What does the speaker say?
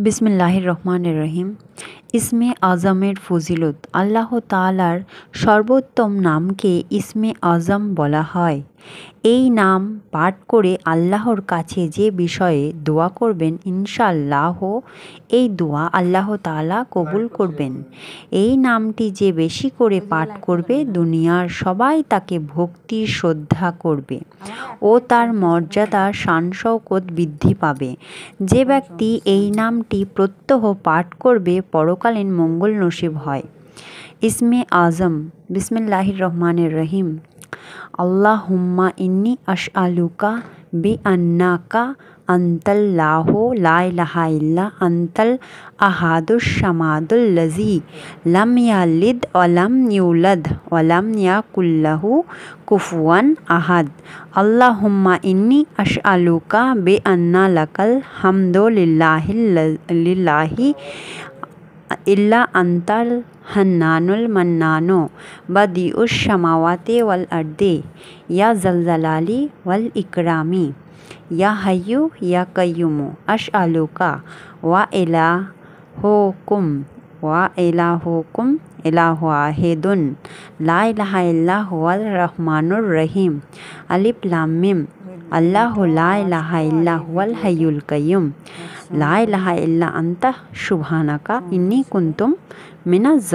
বিসমিল্লাহির রহমানির রহিম। ইসমে আজমের ফজিলত। আল্লাহ তাআলার সর্বোত্তম নামকে ইসমে আজম বলা হয়। এই নাম পাঠ করে আল্লাহর কাছে যে বিষয়ে দোয়া করবেন ইনশাআল্লাহ এই দোয়া আল্লাহ তাআলা কবুল করবেন। এই নামটি যে বেশি করে পাঠ করবে দুনিয়ার সবাই তাকে ভক্তি শ্রদ্ধা করবে ও তার মর্যাদা শান শওকত বৃদ্ধি পাবে। যে ব্যক্তি এই নামটি প্রত্যহ পাঠ করবে পরকালীন মঙ্গল নসিব হয়। ইসমে আজম। বিসমিল্লাহির রহমানির রহিম। আল্লাহুম্মা ইন্নী আসআলুকা বিআন্নাকা আনতাল্লাহু লা ইলাহা ইল্লা আনতাল আহাদুস সামাদুল লাযী লাম ইয়ালিদ ওয়া লাম ইউলাদ ওয়া লাম ইয়াকুল লাহু কুফুয়ান আহাদ। আল্লাহুম্মা ইন্নী আসআলুকা বিআন্না লাকাল হামদু লিল্লাহি ইল্লা আনতাল হান্নানুল মান্নানু বাদিউস সামাওয়াতি ওয়াল আরদি ইয়া যাল জালালি ওয়াল ইকরামি ইয়া হাইয়্যু ইয়া কাইয়্যুমু আসআলুকা ওয়া ইলাহুকুম ইলাহু ওয়াহিদুন লা ইলাহা ইল্লা হুয়ার রহমানুর রহিম। আলিফ লাম মিম। আল্লাহু লা ইলাহা ইল্লা হুয়াল হাইয়ুল কাইয়্যুম লা ইলাহা ইল্লা আনতা সুবহানাকা ইন্নী কুনতু মিনাজ